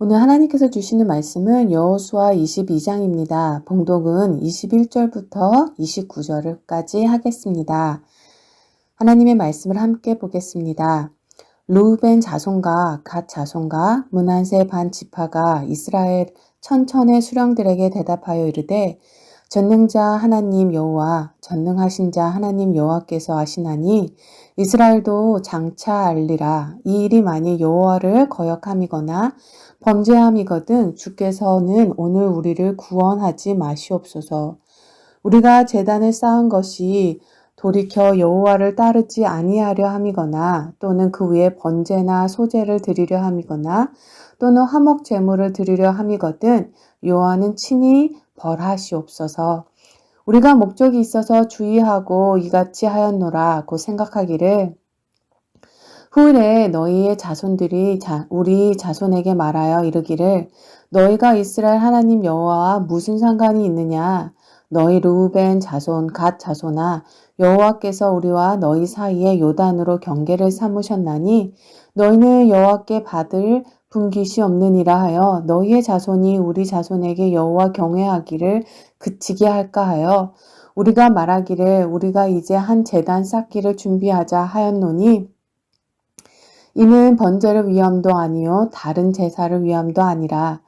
오늘 하나님께서 주시는 말씀은 여호수아 22장입니다. 봉독은 21절부터 29절까지 하겠습니다. 하나님의 말씀을 함께 보겠습니다. 르우벤 자손과 갓 자손과 므낫세 반 지파가 이스라엘 천천의 수령들에게 대답하여 이르되 전능자 하나님 여호와 전능하신 자 하나님 여호와께서 하시나니 이스라엘도 장차 알리라. 이 일이 만일 여호와를 거역함이거나 범죄함이거든 주께서는 오늘 우리를 구원하지 마시옵소서. 우리가 제단을 쌓은 것이 돌이켜 여호와를 따르지 아니하려 함이거나 또는 그 위에 번제나 소제를 드리려 함이거나 또는 화목 제물을 드리려 함이거든 여호와는 친히 벌하시옵소서. 우리가 목적이 있어서 주의하고 이같이 하였노라 고 생각하기를 후일에 너희의 자손들이 우리 자손에게 말하여 이르기를 너희가 이스라엘 하나님 여호와와 무슨 상관이 있느냐. 너희 르우벤 자손 갓 자손아 여호와께서 우리와 너희 사이에 요단으로 경계를 삼으셨나니 너희는 여호와께 받을 분깃이 없느니라 하여 너희의 자손이 우리 자손에게 여호와 경외하기를 그치게 할까 하여 우리가 말하기를 우리가 이제 한 제단 쌓기를 준비하자 하였노니 이는 번제를 위함도 아니요 다른 제사를 위함도 아니라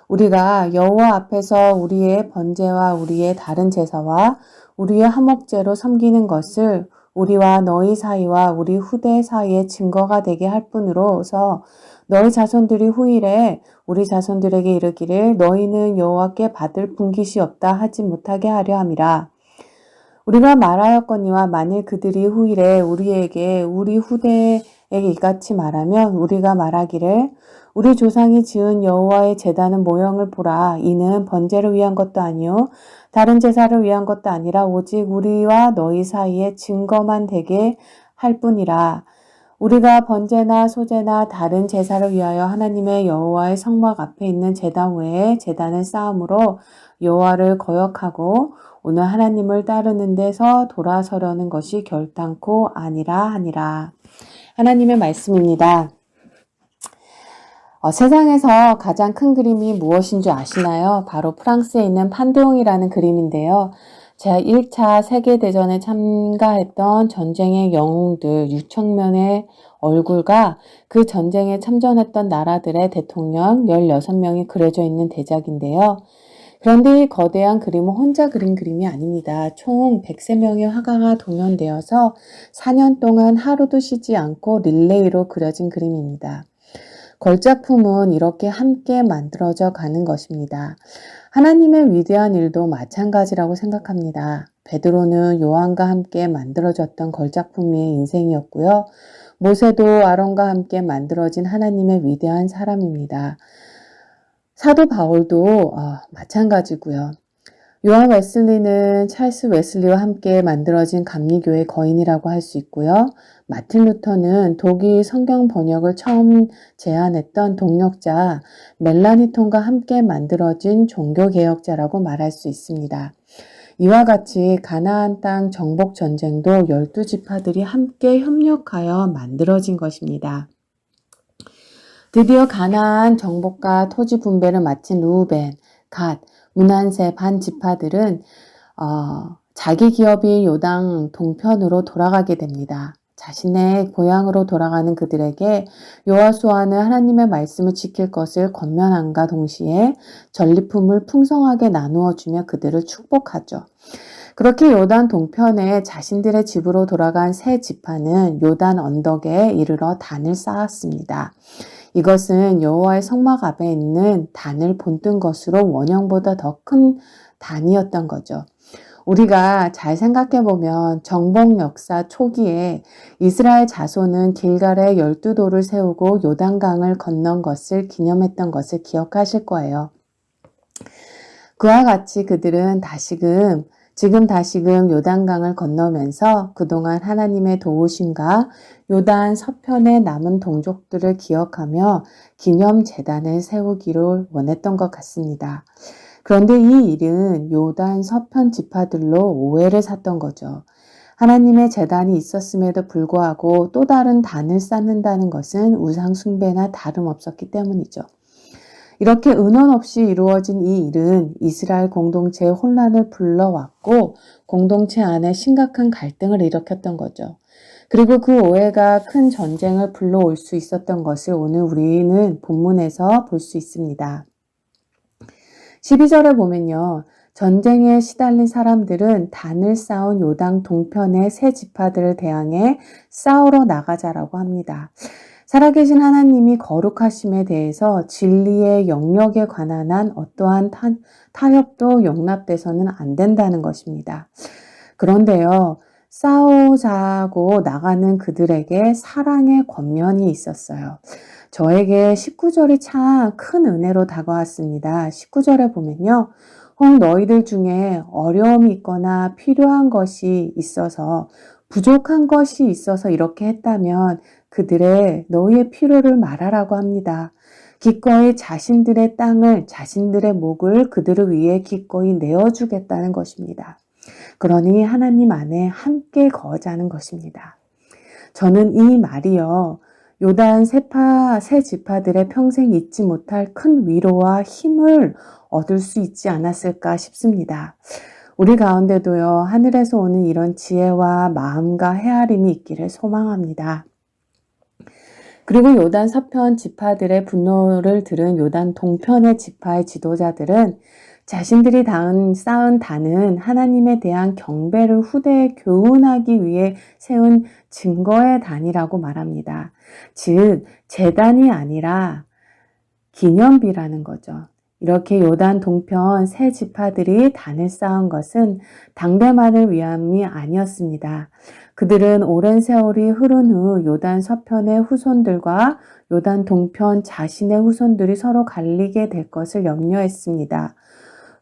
우리가 여호와 앞에서 우리의 번제와 우리의 다른 제사와 우리의 화목제로 섬기는 것을 우리와 너희 사이와 우리 후대 사이의 증거가 되게 할 뿐으로서 너희 자손들이 후일에 우리 자손들에게 이르기를 너희는 여호와께 받을 분깃이 없다 하지 못하게 하려 함이라. 우리가 말하였거니와 만일 그들이 후일에 우리에게 우리 후대에게 이같이 말하면 우리가 말하기를 우리 조상이 지은 여호와의 제단은 모형을 보라. 이는 번제를 위한 것도 아니요 다른 제사를 위한 것도 아니라 오직 우리와 너희 사이에 증거만 되게 할 뿐이라. 우리가 번제나 소제나 다른 제사를 위하여 하나님의 여호와의 성막 앞에 있는 제단 외에 제단을 쌓음으로 여호와를 거역하고 오늘 하나님을 따르는 데서 돌아서려는 것이 결단코 아니라 하니라. 하나님의 말씀입니다. 세상에서 가장 큰 그림이 무엇인 줄 아시나요? 바로 프랑스에 있는 판테옹이라는 그림인데요. 제1차 세계대전에 참가했던 전쟁의 영웅들 6천 명의 얼굴과 그 전쟁에 참전했던 나라들의 대통령 16명이 그려져 있는 대작인데요. 그런데 이 거대한 그림은 혼자 그린 그림이 아닙니다. 총 103명의 화가가 동원되어서 4년 동안 하루도 쉬지 않고 릴레이로 그려진 그림입니다. 걸작품은 이렇게 함께 만들어져 가는 것입니다. 하나님의 위대한 일도 마찬가지라고 생각합니다. 베드로는 요한과 함께 만들어졌던 걸작품의 인생이었고요. 모세도 아론과 함께 만들어진 하나님의 위대한 사람입니다. 사도 바울도 마찬가지고요. 요한 웨슬리는 찰스 웨슬리와 함께 만들어진 감리교의 거인이라고 할 수 있고요. 마틴 루터는 독일 성경 번역을 처음 제안했던 동력자 멜라니톤과 함께 만들어진 종교개혁자라고 말할 수 있습니다. 이와 같이 가나안 땅 정복 전쟁도 12지파들이 함께 협력하여 만들어진 것입니다. 드디어 가나안 정복과 토지 분배를 마친 르우벤, 갓, 므낫세 반 지파들은 자기 기업인 요단 동편으로 돌아가게 됩니다. 자신의 고향으로 돌아가는 그들에게 여호수아는 하나님의 말씀을 지킬 것을 권면함과 동시에 전리품을 풍성하게 나누어 주며 그들을 축복하죠. 그렇게 요단 동편에 자신들의 집으로 돌아간 세 지파는 요단 언덕에 이르러 단을 쌓았습니다. 이것은 여호와의 성막 앞에 있는 단을 본뜬 것으로 원형보다 더 큰 단이었던 거죠. 우리가 잘 생각해보면 정복 역사 초기에 이스라엘 자손은 길갈에 12돌을 세우고 요단강을 건넌 것을 기념했던 것을 기억하실 거예요. 그와 같이 그들은 지금 다시금 요단강을 건너면서 그동안 하나님의 도우심과 요단 서편에 남은 동족들을 기억하며 기념 제단을 세우기를 원했던 것 같습니다. 그런데 이 일은 요단 서편 지파들로 오해를 샀던 거죠. 하나님의 제단이 있었음에도 불구하고 또 다른 단을 쌓는다는 것은 우상 숭배나 다름없었기 때문이죠. 이렇게 은원 없이 이루어진 이 일은 이스라엘 공동체의 혼란을 불러왔고 공동체 안에 심각한 갈등을 일으켰던 거죠. 그리고 그 오해가 큰 전쟁을 불러올 수 있었던 것을 오늘 우리는 본문에서 볼 수 있습니다. 12절에 보면요. 전쟁에 시달린 사람들은 단을 쌓은 요당 동편의 세 지파들을 대항해 싸우러 나가자라고 합니다. 살아계신 하나님이 거룩하심에 대해서 진리의 영역에 관한 한 어떠한 타협도 용납돼서는 안 된다는 것입니다. 그런데요. 싸우자고 나가는 그들에게 사랑의 권면이 있었어요. 저에게 19절이 참 큰 은혜로 다가왔습니다. 19절에 보면요. 혹 너희들 중에 어려움이 있거나 필요한 것이 있어서 부족한 것이 있어서 이렇게 했다면 그들의 너희의 필요를 말하라고 합니다. 기꺼이 자신들의 땅을 자신들의 목을 그들을 위해 기꺼이 내어주겠다는 것입니다. 그러니 하나님 안에 함께 거하자는 것입니다. 저는 이 말이요. 요단 세 지파들의 평생 잊지 못할 큰 위로와 힘을 얻을 수 있지 않았을까 싶습니다. 우리 가운데도요. 하늘에서 오는 이런 지혜와 마음과 헤아림이 있기를 소망합니다. 그리고 요단 서편 지파들의 분노를 들은 요단 동편의 지파의 지도자들은 자신들이 쌓은 단은 하나님에 대한 경배를 후대에 교훈하기 위해 세운 증거의 단이라고 말합니다. 즉 제단이 아니라 기념비라는 거죠. 이렇게 요단 동편 세 지파들이 단을 쌓은 것은 당대만을 위함이 아니었습니다. 그들은 오랜 세월이 흐른 후 요단 서편의 후손들과 요단 동편 자신의 후손들이 서로 갈리게 될 것을 염려했습니다.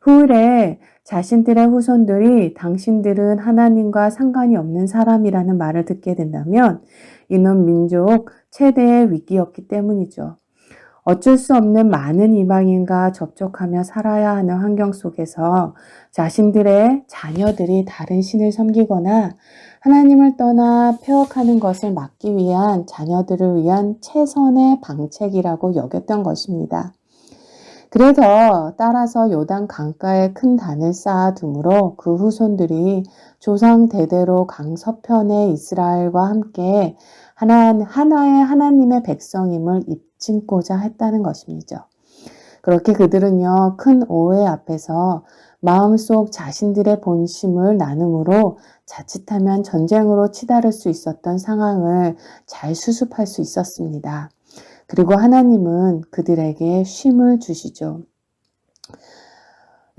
후일에 자신들의 후손들이 당신들은 하나님과 상관이 없는 사람이라는 말을 듣게 된다면 이는 민족 최대의 위기였기 때문이죠. 어쩔 수 없는 많은 이방인과 접촉하며 살아야 하는 환경 속에서 자신들의 자녀들이 다른 신을 섬기거나 하나님을 떠나 폐역하는 것을 막기 위한 자녀들을 위한 최선의 방책이라고 여겼던 것입니다. 그래서 따라서 요단 강가에 큰 단을 쌓아두므로 그 후손들이 조상 대대로 강서편의 이스라엘과 함께 하나의 하나님의 백성임을 입증고자 했다는 것입니다. 그렇게 그들은요, 큰 오해 앞에서 마음속 자신들의 본심을 나눔으로 자칫하면 전쟁으로 치달을 수 있었던 상황을 잘 수습할 수 있었습니다. 그리고 하나님은 그들에게 쉼을 주시죠.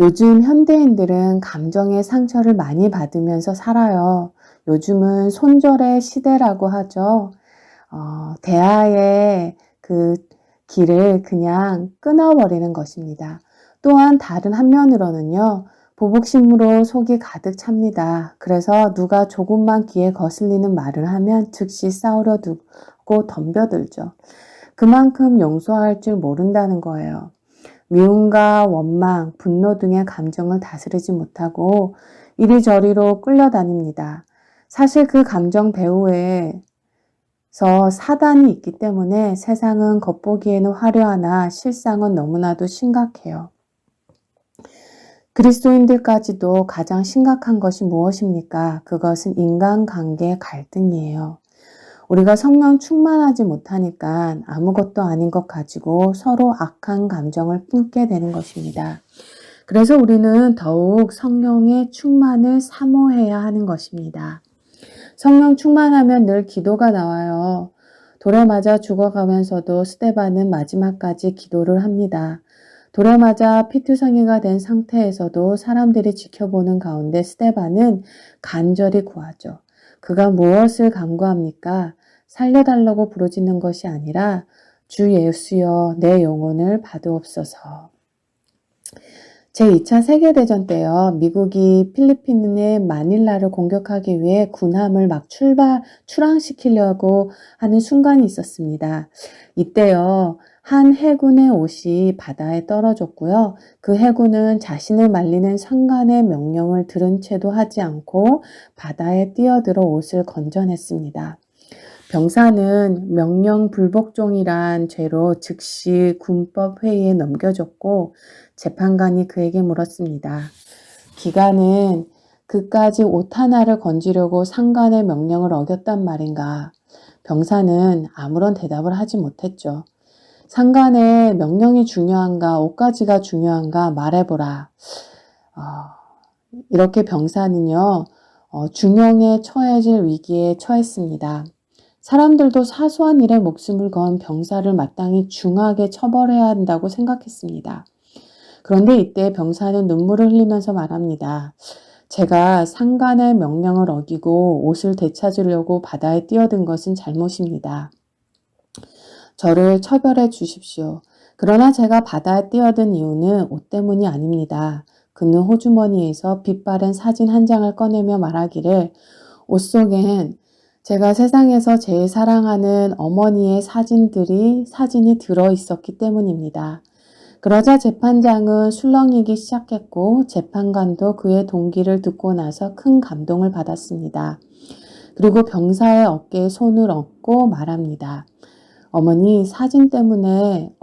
요즘 현대인들은 감정의 상처를 많이 받으면서 살아요. 요즘은 손절의 시대라고 하죠. 대화의 그 길을 그냥 끊어버리는 것입니다. 또한 다른 한면으로는요. 보복심으로 속이 가득 찹니다. 그래서 누가 조금만 귀에 거슬리는 말을 하면 즉시 싸우려 두고 덤벼들죠. 그만큼 용서할 줄 모른다는 거예요. 미움과 원망, 분노 등의 감정을 다스리지 못하고 이리저리로 끌려다닙니다. 사실 그 감정 배후에서 사단이 있기 때문에 세상은 겉보기에는 화려하나 실상은 너무나도 심각해요. 그리스도인들까지도 가장 심각한 것이 무엇입니까? 그것은 인간관계 갈등이에요. 우리가 성령 충만하지 못하니까 아무것도 아닌 것 가지고 서로 악한 감정을 품게 되는 것입니다. 그래서 우리는 더욱 성령의 충만을 사모해야 하는 것입니다. 성령 충만하면 늘 기도가 나와요. 돌에 맞아 죽어가면서도 스데반은 마지막까지 기도를 합니다. 돌에 맞아 피투성이가 된 상태에서도 사람들이 지켜보는 가운데 스데반은 간절히 구하죠. 그가 무엇을 간구합니까? 살려달라고 부르짖는 것이 아니라 주 예수여 내 영혼을 받으옵소서. 제2차 세계대전 때요. 미국이 필리핀의 마닐라를 공격하기 위해 군함을 막 출항시키려고 하는 순간이 있었습니다. 이때요. 한 해군의 옷이 바다에 떨어졌고요. 그 해군은 자신을 말리는 상관의 명령을 들은 채도 하지 않고 바다에 뛰어들어 옷을 건져냈습니다. 병사는 명령 불복종이란 죄로 즉시 군법회의에 넘겨졌고 재판관이 그에게 물었습니다. 기관은 그까지 옷 하나를 건지려고 상관의 명령을 어겼단 말인가? 병사는 아무런 대답을 하지 못했죠. 상관의 명령이 중요한가, 옷가지가 중요한가 말해보라. 이렇게 병사는요, 중형에 처해질 위기에 처했습니다. 사람들도 사소한 일에 목숨을 건 병사를 마땅히 중하게 처벌해야 한다고 생각했습니다. 그런데 이때 병사는 눈물을 흘리면서 말합니다. 제가 상관의 명령을 어기고 옷을 되찾으려고 바다에 뛰어든 것은 잘못입니다. 저를 처벌해 주십시오. 그러나 제가 바다에 뛰어든 이유는 옷 때문이 아닙니다. 그는 호주머니에서 빛바랜 사진 한 장을 꺼내며 말하기를 옷 속엔 제가 세상에서 제일 사랑하는 어머니의 사진이 들어 있었기 때문입니다. 그러자 재판장은 술렁이기 시작했고 재판관도 그의 동기를 듣고 나서 큰 감동을 받았습니다. 그리고 병사의 어깨에 손을 얹고 말합니다. 어머니 사진 때문에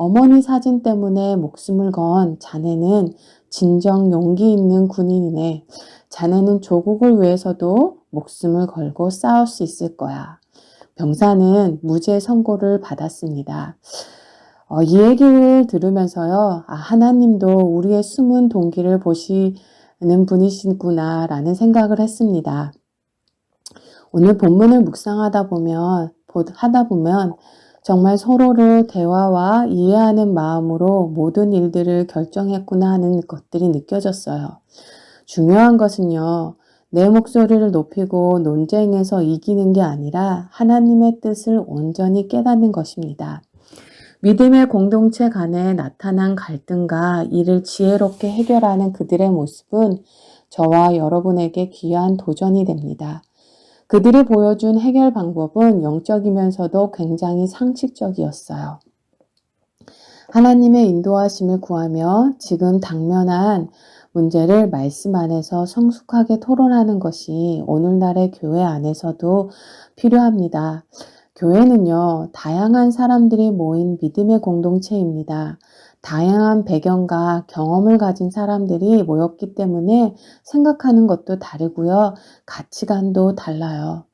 목숨을 건 자네는 진정 용기 있는 군인이네. 자네는 조국을 위해서도 목숨을 걸고 싸울 수 있을 거야. 병사는 무죄 선고를 받았습니다. 이 얘기를 들으면서요, 하나님도 우리의 숨은 동기를 보시는 분이시구나 라는 생각을 했습니다. 오늘 본문을 묵상하다 보면 정말 서로를 대화와 이해하는 마음으로 모든 일들을 결정했구나 하는 것들이 느껴졌어요. 중요한 것은요, 내 목소리를 높이고 논쟁에서 이기는 게 아니라 하나님의 뜻을 온전히 깨닫는 것입니다. 믿음의 공동체 간에 나타난 갈등과 이를 지혜롭게 해결하는 그들의 모습은 저와 여러분에게 귀한 도전이 됩니다. 그들이 보여준 해결 방법은 영적이면서도 굉장히 상식적이었어요. 하나님의 인도하심을 구하며 지금 당면한 문제를 말씀 안에서 성숙하게 토론하는 것이 오늘날의 교회 안에서도 필요합니다. 교회는요, 다양한 사람들이 모인 믿음의 공동체입니다. 다양한 배경과 경험을 가진 사람들이 모였기 때문에 생각하는 것도 다르고요, 가치관도 달라요.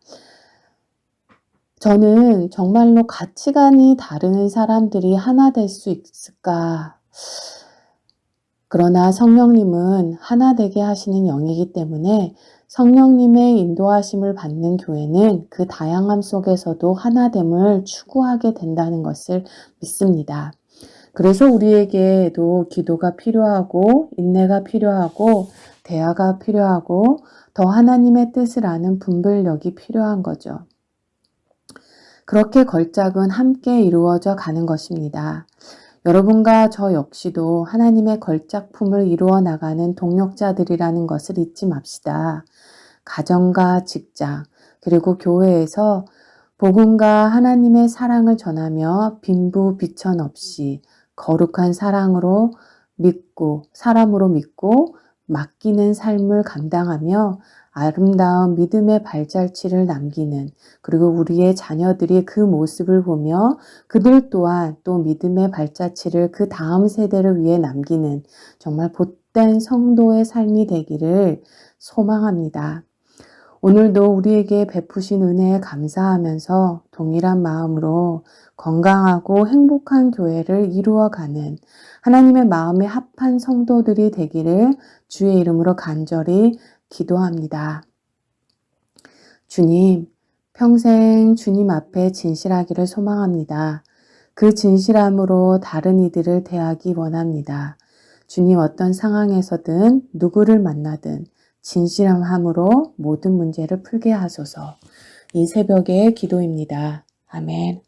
저는 정말로 가치관이 다른 사람들이 하나 될 수 있을까? 그러나 성령님은 하나 되게 하시는 영이기 때문에 성령님의 인도하심을 받는 교회는 그 다양함 속에서도 하나됨을 추구하게 된다는 것을 믿습니다. 그래서 우리에게도 기도가 필요하고 인내가 필요하고 대화가 필요하고 더 하나님의 뜻을 아는 분별력이 필요한 거죠. 그렇게 걸작은 함께 이루어져 가는 것입니다. 여러분과 저 역시도 하나님의 걸작품을 이루어 나가는 동력자들이라는 것을 잊지 맙시다. 가정과 직장, 그리고 교회에서 복음과 하나님의 사랑을 전하며 빈부 비천 없이 거룩한 사람으로 믿고 맡기는 삶을 감당하며 아름다운 믿음의 발자취를 남기는, 그리고 우리의 자녀들이 그 모습을 보며 그들 또한 또 믿음의 발자취를 그 다음 세대를 위해 남기는 정말 복된 성도의 삶이 되기를 소망합니다. 오늘도 우리에게 베푸신 은혜에 감사하면서 동일한 마음으로 건강하고 행복한 교회를 이루어가는 하나님의 마음에 합한 성도들이 되기를 주의 이름으로 간절히 기도합니다. 주님, 평생 주님 앞에 진실하기를 소망합니다. 그 진실함으로 다른 이들을 대하기 원합니다. 주님, 어떤 상황에서든 누구를 만나든 진실함으로 모든 문제를 풀게 하소서. 이 새벽의 기도입니다. 아멘.